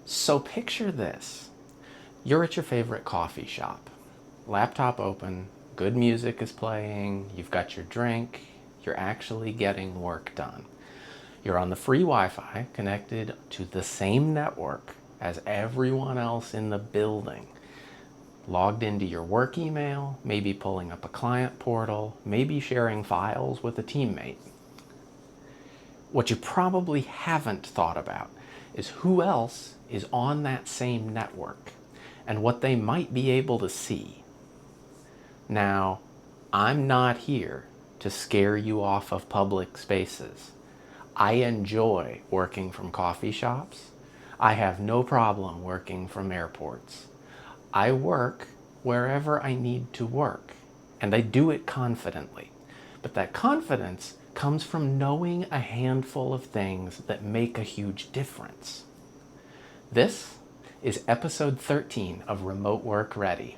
So picture this. You're at your favorite coffee shop. Laptop open, good music is playing, you've got your drink, you're actually getting work done. You're on the free Wi-Fi connected to the same network as everyone else in the building. Logged into your work email, maybe pulling up a client portal, maybe sharing files with a teammate. What you probably haven't thought about is who else is on that same network and what they might be able to see. Now, I'm not here to scare you off of public spaces. I enjoy working from coffee shops. I have no problem working from airports. I work wherever I need to work, and I do it confidently. But that confidence comes from knowing a handful of things that make a huge difference. This is episode 13 of Remote Work Ready,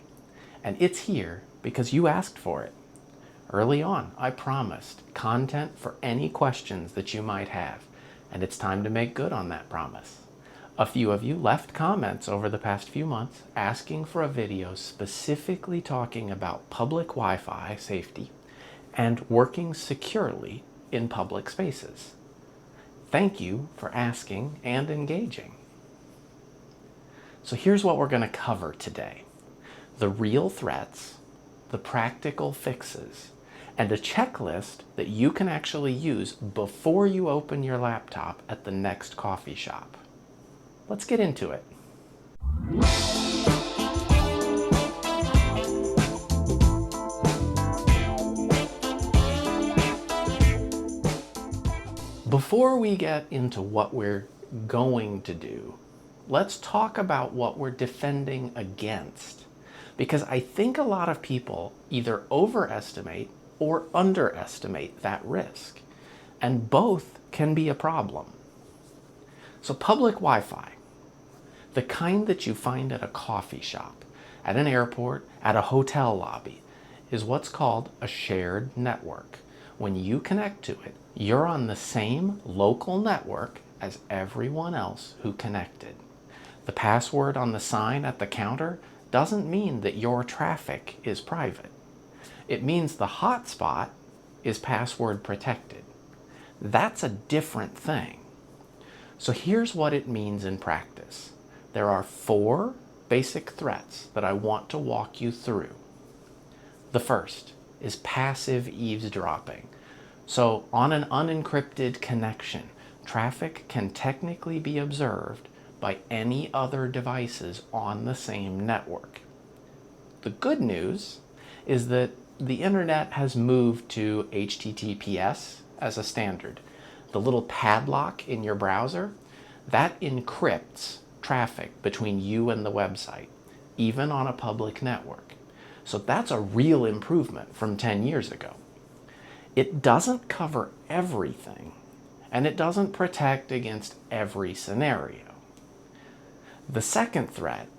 and it's here because you asked for it. Early on, I promised content for any questions that you might have, and it's time to make good on that promise. A few of you left comments over the past few months asking for a video specifically talking about public Wi-Fi safety and working securely in public spaces. Thank you for asking and engaging. So here's what we're going to cover today: the real threats, the practical fixes, and a checklist that you can actually use before you open your laptop at the next coffee shop. Let's get into it. Before we get into what we're going to do, let's talk about what we're defending against. Because I think a lot of people either overestimate or underestimate that risk, and both can be a problem. So public Wi-Fi, the kind that you find at a coffee shop, at an airport, at a hotel lobby, is what's called a shared network. When you connect to it, you're on the same local network as everyone else who connected. The password on the sign at the counter doesn't mean that your traffic is private. It means the hotspot is password protected. That's a different thing. So here's what it means in practice. There are 4 basic threats that I want to walk you through. The first is passive eavesdropping. So on an unencrypted connection, traffic can technically be observed by any other devices on the same network. The good news is that the internet has moved to HTTPS as a standard. The little padlock in your browser, that encrypts traffic between you and the website, even on a public network. So that's a real improvement from 10 years ago. It doesn't cover everything, and it doesn't protect against every scenario. The second threat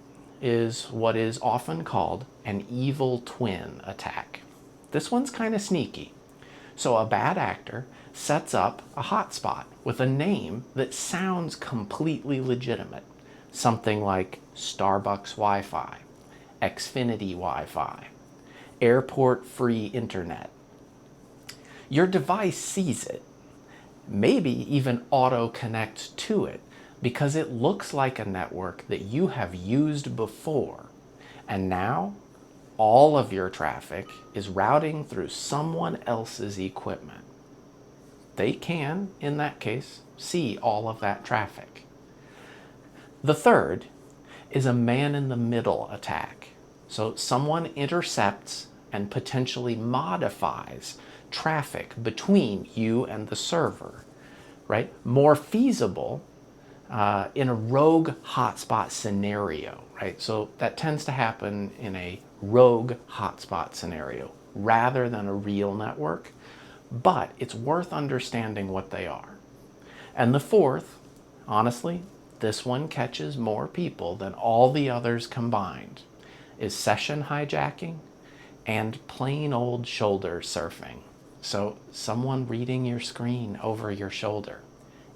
is what is often called an evil twin attack. This one's kind of sneaky. So a bad actor sets up a hotspot with a name that sounds completely legitimate. Something like Starbucks Wi-Fi, Xfinity Wi-Fi, airport free internet. Your device sees it, maybe even auto connects to it because it looks like a network that you have used before. And now all of your traffic is routing through someone else's equipment. They can, in that case, see all of that traffic. The third is a man-in-the-middle attack. So someone intercepts and potentially modifies traffic between you and the server, right? More feasible in a rogue hotspot scenario, right? So that tends to happen in a rogue hotspot scenario rather than a real network, but it's worth understanding what they are. And the fourth, honestly, this one catches more people than all the others combined, is session hijacking and plain old shoulder surfing. So someone reading your screen over your shoulder.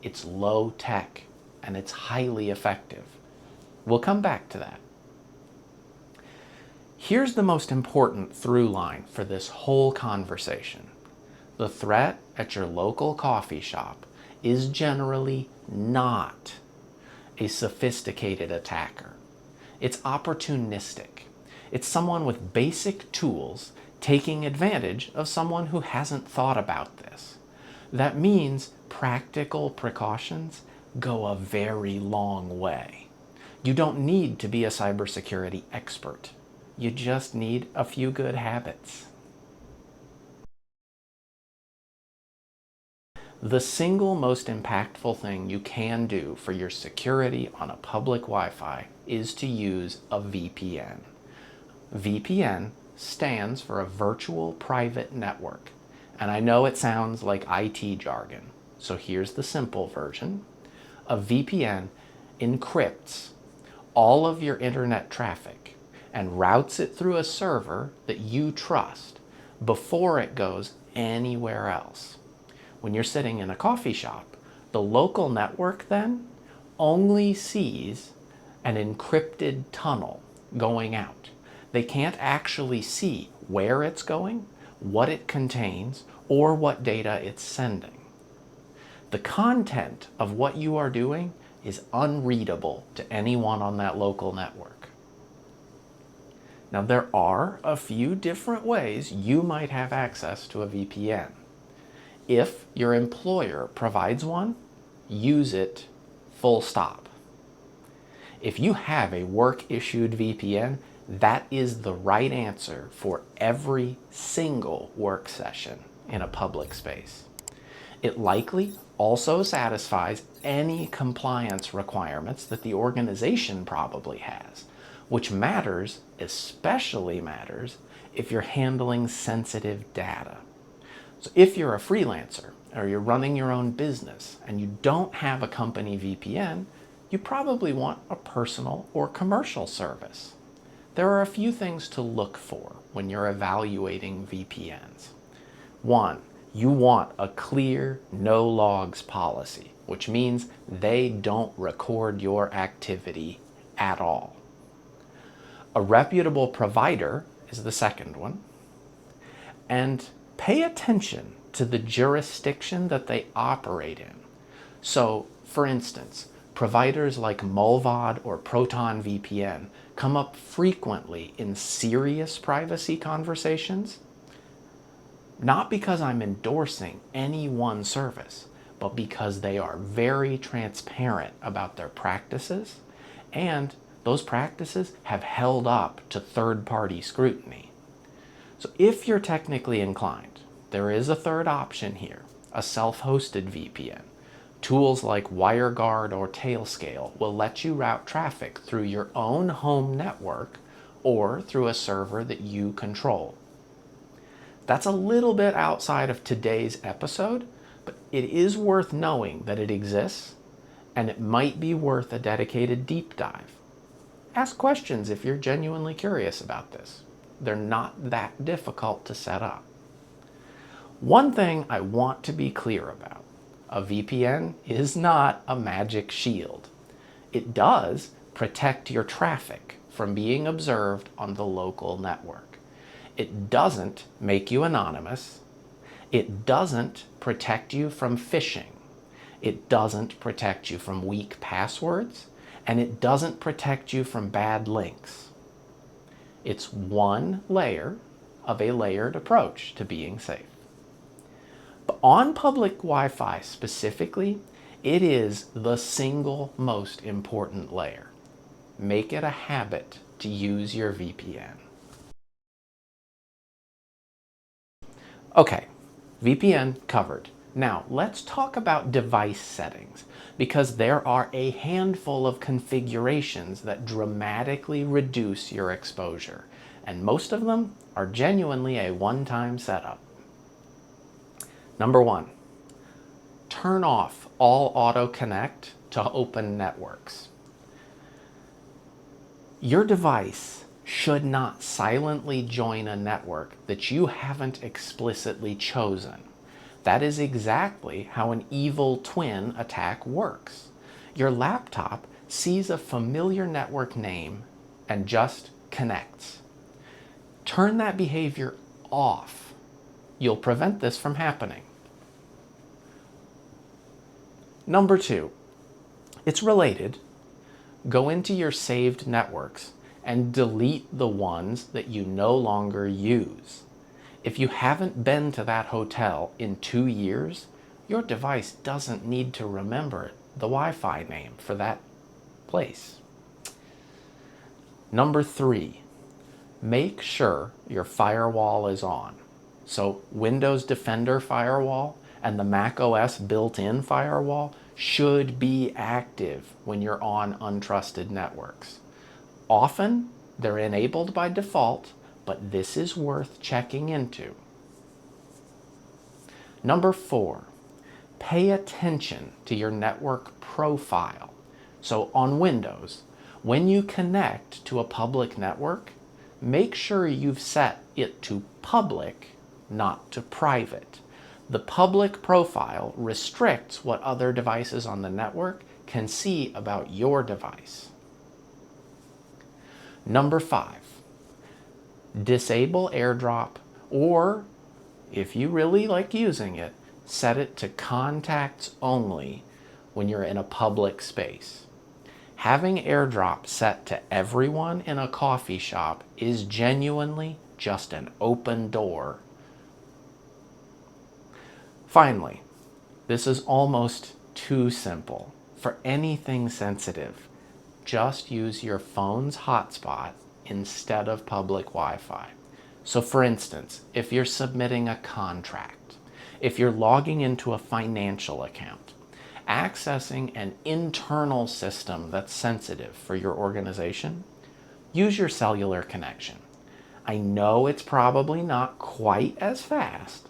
It's low tech and it's highly effective. We'll come back to that. Here's the most important through line for this whole conversation. The threat at your local coffee shop is generally not a sophisticated attacker. It's opportunistic. It's someone with basic tools taking advantage of someone who hasn't thought about this. That means practical precautions go a very long way. You don't need to be a cybersecurity expert. You just need a few good habits. The single most impactful thing you can do for your security on a public Wi-Fi is to use a VPN. VPN stands for a virtual private network. And I know it sounds like IT jargon, so here's the simple version. A VPN encrypts all of your internet traffic and routes it through a server that you trust before it goes anywhere else. When you're sitting in a coffee shop, the local network then only sees an encrypted tunnel going out. They can't actually see where it's going, what it contains, or what data it's sending. The content of what you are doing is unreadable to anyone on that local network. Now, there are a few different ways you might have access to a VPN. If your employer provides one, use it full stop. If you have a work-issued VPN, that is the right answer for every single work session in a public space. It likely also satisfies any compliance requirements that the organization probably has, which matters, especially matters, if you're handling sensitive data. So if you're a freelancer or you're running your own business and you don't have a company VPN, you probably want a personal or commercial service. There are a few things to look for when you're evaluating VPNs. One, you want a clear no logs policy, which means they don't record your activity at all. A reputable provider is the second one. And pay attention to the jurisdiction that they operate in. So, for instance, providers like Mullvad or Proton VPN come up frequently in serious privacy conversations, not because I'm endorsing any one service, but because they are very transparent about their practices, and those practices have held up to third-party scrutiny. So if you're technically inclined, there is a third option here, a self-hosted VPN. Tools like WireGuard or Tailscale will let you route traffic through your own home network or through a server that you control. That's a little bit outside of today's episode, but it is worth knowing that it exists, and it might be worth a dedicated deep dive. Ask questions if you're genuinely curious about this. They're not that difficult to set up. One thing I want to be clear about, a VPN is not a magic shield. It does protect your traffic from being observed on the local network. It doesn't make you anonymous. It doesn't protect you from phishing. It doesn't protect you from weak passwords, and it doesn't protect you from bad links. It's one layer of a layered approach to being safe. But on public Wi-Fi specifically, it is the single most important layer. Make it a habit to use your VPN. Okay, VPN covered. Now let's talk about device settings, because there are a handful of configurations that dramatically reduce your exposure, and most of them are genuinely a one-time setup. Number one, turn off all auto connect to open networks. Your device should not silently join a network that you haven't explicitly chosen. That is exactly how an evil twin attack works. Your laptop sees a familiar network name and just connects. Turn that behavior off. You'll prevent this from happening. Number 2, it's related. Go into your saved networks and delete the ones that you no longer use. If you haven't been to that hotel in 2 years, your device doesn't need to remember the Wi-Fi name for that place. Number 3, make sure your firewall is on. So Windows Defender Firewall and the Mac OS built-in firewall should be active when you're on untrusted networks. Often they're enabled by default, but this is worth checking into. Number 4, pay attention to your network profile. So on Windows, when you connect to a public network, make sure you've set it to public, not to private. The public profile restricts what other devices on the network can see about your device. Number 5, disable AirDrop, or if you really like using it, set it to contacts only when you're in a public space. Having AirDrop set to everyone in a coffee shop is genuinely just an open door. Finally, this is almost too simple. For anything sensitive, just use your phone's hotspot instead of public Wi-Fi. So for instance, if you're submitting a contract, if you're logging into a financial account, accessing an internal system that's sensitive for your organization, use your cellular connection. I know it's probably not quite as fast,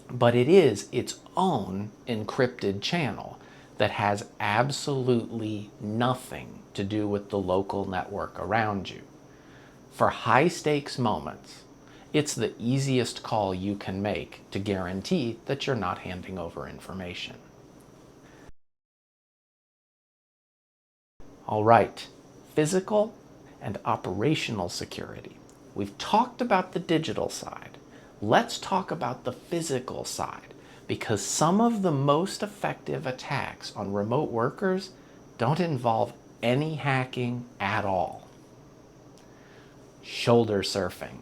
but it is its own encrypted channel that has absolutely nothing to do with the local network around you. For high-stakes moments, it's the easiest call you can make to guarantee that you're not handing over information. All right, physical and operational security. We've talked about the digital side. Let's talk about the physical side, because some of the most effective attacks on remote workers don't involve any hacking at all. Shoulder surfing.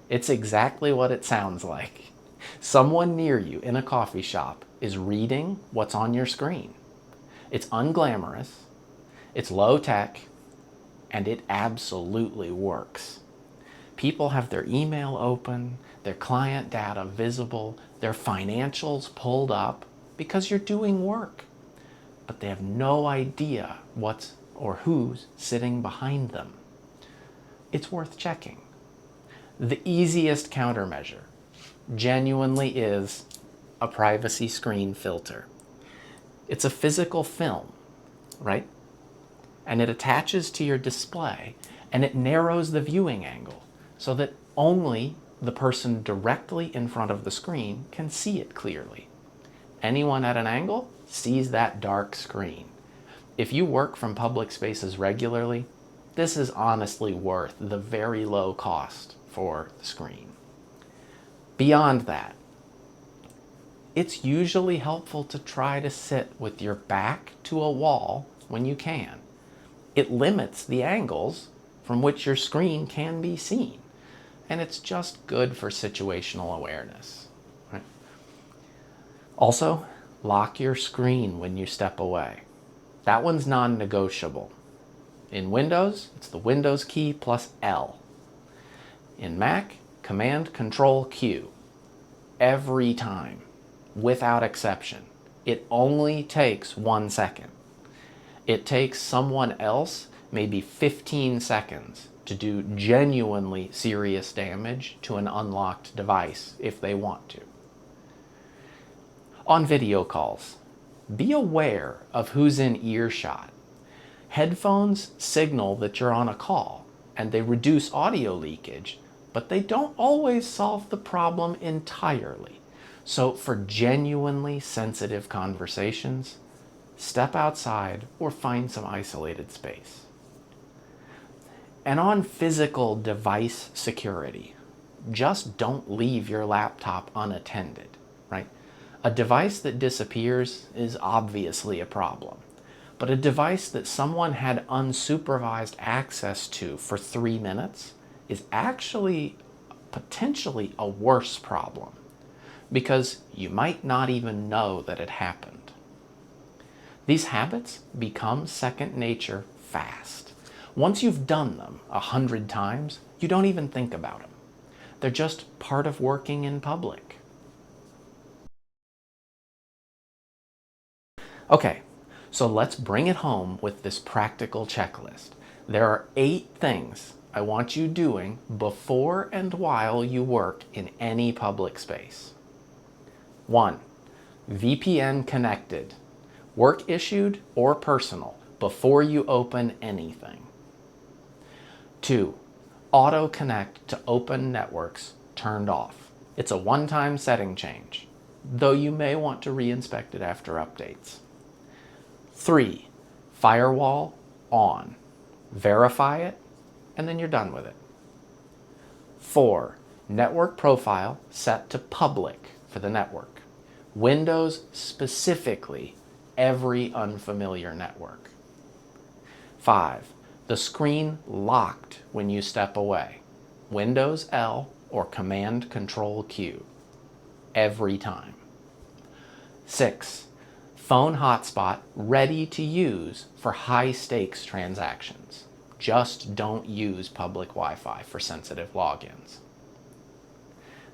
It's exactly what it sounds like. Someone near you in a coffee shop is reading what's on your screen. It's unglamorous, it's low tech, and it absolutely works. People have their email open, their client data visible, their financials pulled up because you're doing work. But they have no idea what's or who's sitting behind them. It's worth checking. The easiest countermeasure genuinely is a privacy screen filter. It's a physical film, right? And it attaches to your display and it narrows the viewing angle so that only the person directly in front of the screen can see it clearly. Anyone at an angle sees that dark screen. If you work from public spaces regularly, this is honestly worth the very low cost for the screen. Beyond that, it's usually helpful to try to sit with your back to a wall when you can. It limits the angles from which your screen can be seen, and it's just good for situational awareness. Right? Also, lock your screen when you step away. That one's non-negotiable. In Windows, it's the Windows key plus L. In Mac, Command-Control-Q. Every time, without exception. It only takes 1 second. It takes someone else maybe 15 seconds to do genuinely serious damage to an unlocked device if they want to. On video calls, be aware of who's in earshot. Headphones signal that you're on a call and they reduce audio leakage, but they don't always solve the problem entirely. So for genuinely sensitive conversations, step outside, or find some isolated space. And on physical device security, just don't leave your laptop unattended, right? A device that disappears is obviously a problem, but a device that someone had unsupervised access to for 3 minutes is actually potentially a worse problem, because you might not even know that it happened. These habits become second nature fast. Once you've done them 100 times, you don't even think about them. They're just part of working in public. Okay, so let's bring it home with this practical checklist. There are 8 things I want you doing before and while you work in any public space. 1. VPN connected, work issued or personal, before you open anything. 2. Auto connect to open networks turned off. It's a one-time setting change, though you may want to reinspect it after updates. 3. Firewall on. Verify it, and then you're done with it. 4. Network profile set to public for the network. Windows specifically, every unfamiliar network. 5. The screen locked when you step away. Windows L or Command Control Q. Every time. 6. Phone hotspot ready to use for high stakes transactions. Just don't use public Wi-Fi for sensitive logins.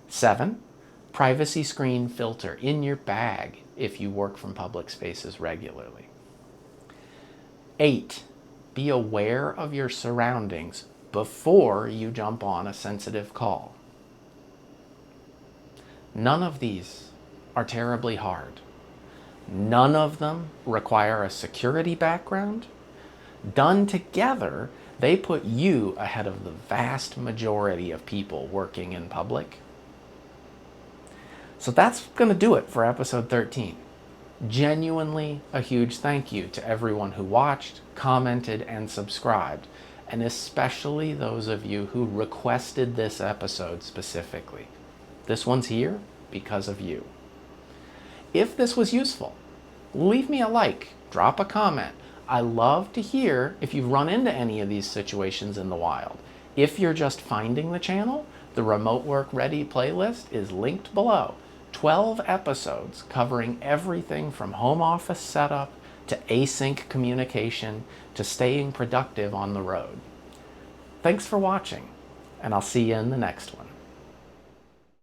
7. Privacy screen filter in your bag if you work from public spaces regularly. 8. Be aware of your surroundings before you jump on a sensitive call. None of these are terribly hard. None of them require a security background. Done together, they put you ahead of the vast majority of people working in public. So that's going to do it for episode 13. Genuinely a huge thank you to everyone who watched, commented, and subscribed, and especially those of you who requested this episode specifically. This one's here because of you. If this was useful, leave me a like, drop a comment. I love to hear if you've run into any of these situations in the wild. If you're just finding the channel, the Remote Work Ready playlist is linked below. 12 episodes covering everything from home office setup to async communication to staying productive on the road. Thanks for watching, and I'll see you in the next one.